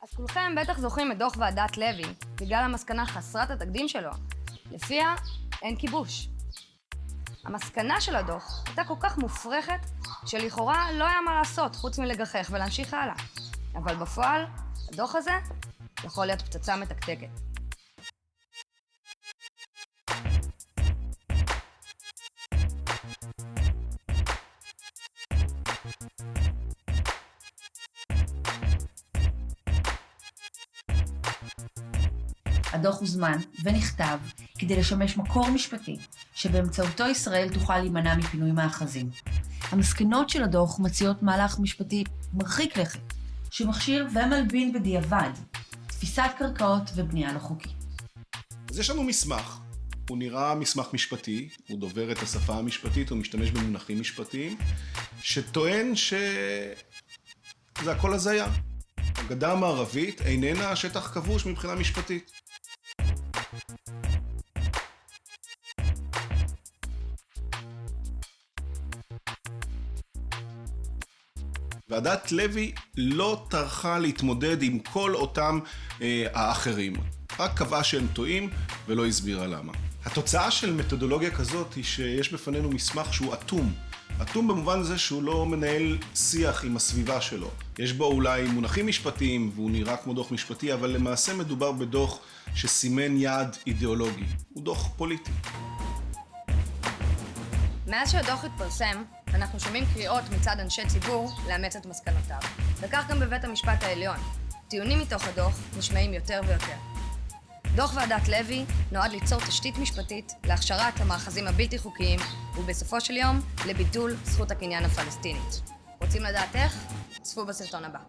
אז כולכם בטח זוכרים את דוח ועדת לוי, בגלל המסקנה חסרת התקדים שלו, לפיה אין כיבוש. המסקנה של הדוח הייתה כל כך מופרכת, שלכאורה לא היה מה לעשות חוץ מלגחך ולהמשיך הלאה. אבל בפועל, הדוח הזה יכול להיות פצצה מתקתקת. הדוח הוזמן ונכתב כדי לשמש מקור משפטי שבאמצעותו ישראל תוכל להימנע מפינוי מאחזים. המסקנות של הדוח מציעות מהלך משפטי מרחיק לכת, שמכשיר ומלבין בדיעבד תפיסת קרקעות ובנייה לא חוקית. אז יש לנו מסמך, הוא נראה מסמך משפטי, הוא דובר את השפה המשפטית, הוא משתמש במונחים משפטיים, שטוען שזה הכל הזיה. הגדה המערבית איננה שטח כבוש מבחינה משפטית. ועדת לוי לא טרחה להתמודד עם כל אותם האחרים. רק קבעה שהם טועים ולא הסבירה למה. התוצאה של מתודולוגיה כזאת היא שיש בפנינו מסמך שהוא אטום. אטום במובן זה שהוא לא מנהל שיח עם הסביבה שלו. יש בו אולי מונחים משפטיים והוא נראה כמו דוח משפטי, אבל למעשה מדובר בדוח שסימן יעד אידיאולוגי. הוא דוח פוליטי. מאז שהדוח התפרסם, אנחנו שומעים קריאות מצד אנשי ציבור לאמץ את מסקנותיו. וכך גם בבית המשפט העליון. טיעונים מתוך הדוח נשמעים יותר ויותר. דוח ועדת לוי נועד ליצור תשתית משפטית להכשרת המאחזים הבלתי חוקיים ובסופו של יום לביטול זכות הקניין הפלסטינית. רוצים לדעת איך? צפו בסרטון הבא.